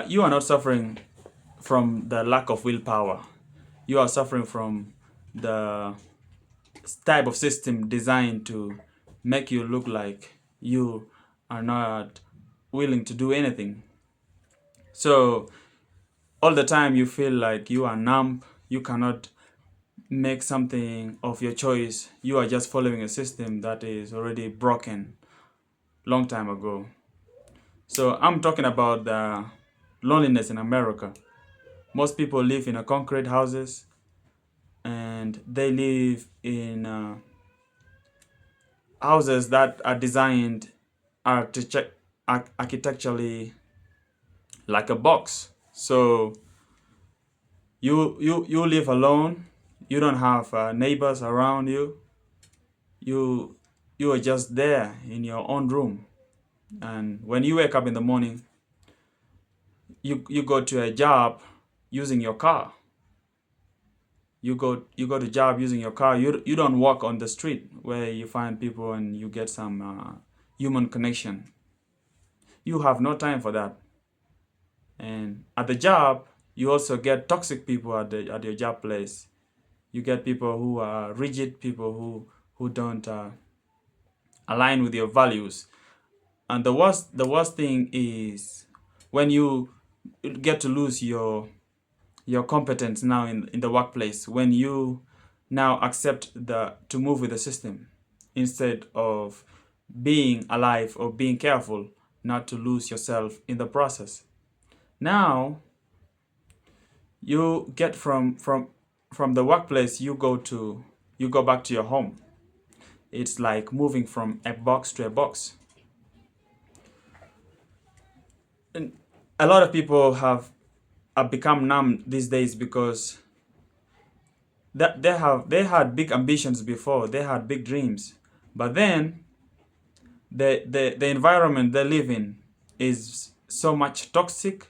you are not suffering from the lack of willpower. You are suffering from the type of system designed to make you look like you are not willing to do anything. So all the time you feel like you are numb, you cannot make something of your choice. You are just following a system that is already broken long time ago. So I'm talking about the loneliness in America. Most people live in a concrete houses, and they live in houses that are designed architecturally like a box. So you live alone. You don't have neighbors around you. You you are just there in your own room. And when you wake up in the morning, you go to a job using your car. You go to job using your car. You don't walk on the street where you find people and you get some human connection. You have no time for that. And at the job, you also get toxic people at your job place. You get people who are rigid, people who don't align with your values. And the worst thing is when you get to lose your competence now in the workplace, when you now accept to move with the system instead of being alive or being careful not to lose yourself in the process. Now you get from the workplace, you go back to your home. It's like moving from a box to a box. And a lot of people have become numb these days because that they had big ambitions before, they had big dreams, but then the environment they live in is so much toxic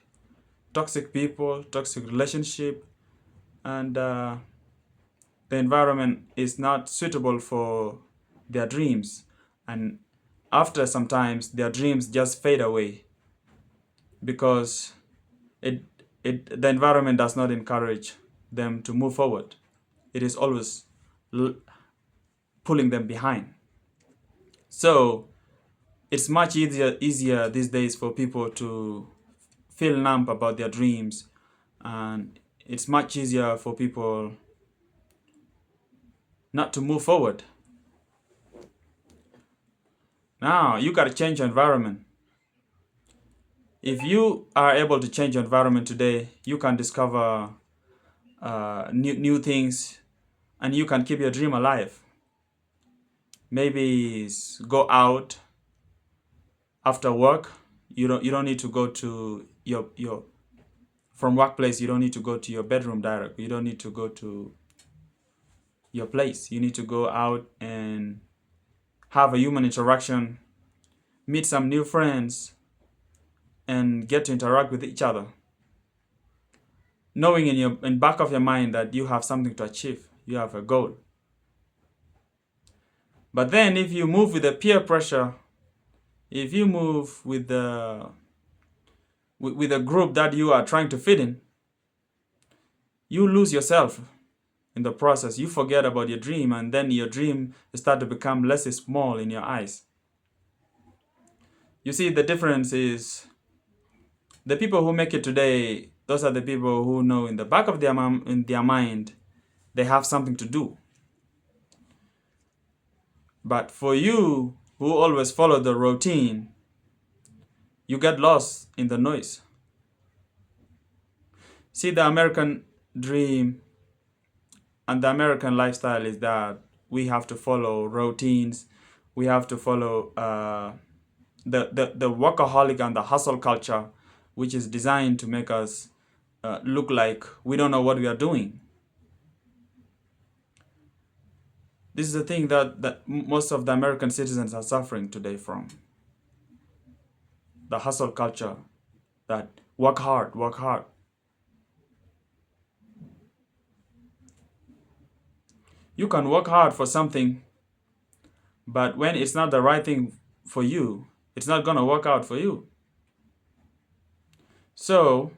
people, toxic relationship, and the environment is not suitable for their dreams. And after sometimes their dreams just fade away because it the environment does not encourage them to move forward. It is always pulling them behind. So it's much easier these days for people to feel numb about their dreams, and it's much easier for people not to move forward. Now you got to change your environment. If you are able to change your environment today, you can discover new things, and you can keep your dream alive. Maybe go out after work. You don't need to go to your from workplace. You don't need to go to your bedroom direct. You don't need to go to your place. You need to go out and have a human interaction, meet some new friends, and get to interact with each other, knowing in back of your mind that you have something to achieve, you have a goal. But then if you move with the peer pressure, if you move with the with a group that you are trying to fit in, you lose yourself in the process. You forget about your dream, and then your dream start to become less small in your eyes. You see, the difference is the people who make it today, those are the people who know in the back of their mind they have something to do. But for you who always follow the routine, you get lost in the noise. See, the American dream and the American lifestyle is that we have to follow routines. We have to follow the workaholic and the hustle culture, which is designed to make us look like we don't know what we are doing. This is the thing that most of the American citizens are suffering today from. The hustle culture, that work hard, work hard. You can work hard for something, but when it's not the right thing for you, it's not going to work out for you. So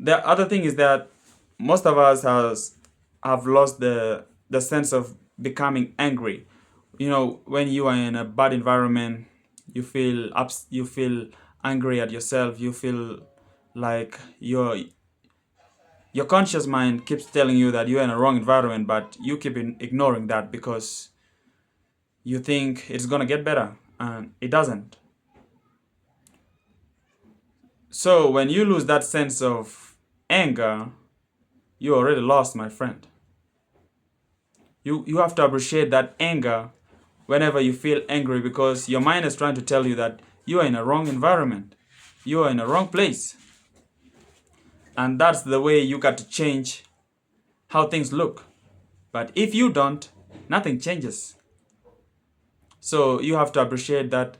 the other thing is that most of us have lost the sense of becoming angry. You know, when you are in a bad environment, you feel angry at yourself. You feel like your conscious mind keeps telling you that you're in a wrong environment, but you keep ignoring that because you think it's gonna get better, and it doesn't. So when you lose that sense of anger, you already lost, my friend. You have to appreciate that anger whenever you feel angry, because your mind is trying to tell you that you are in a wrong environment, you are in a wrong place, and that's the way you got to change how things look. But if you don't, nothing changes. So you have to appreciate that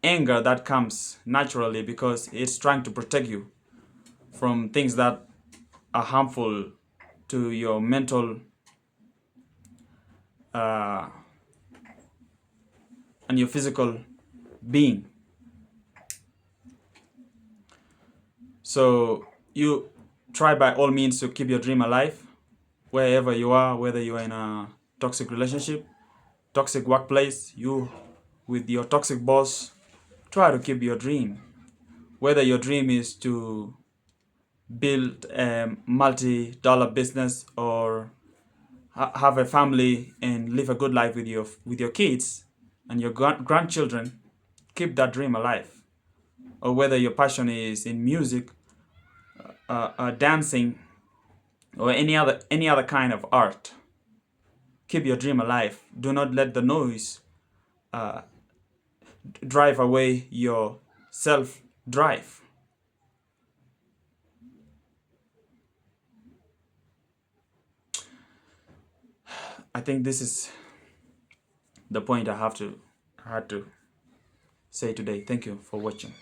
anger that comes naturally, because it's trying to protect you from things that are harmful to your mental uh, and your physical being. So you try by all means to keep your dream alive wherever you are, whether you are in a toxic relationship, toxic workplace, you with your toxic boss. Try to keep your dream. Whether your dream is to build a multi-dollar business or have a family and live a good life with your kids and your grandchildren, keep that dream alive. Or whether your passion is in music, dancing, or any other kind of art, keep your dream alive. Do not let the noise drive away your self drive. I think this is the point I had to say today. Thank you for watching.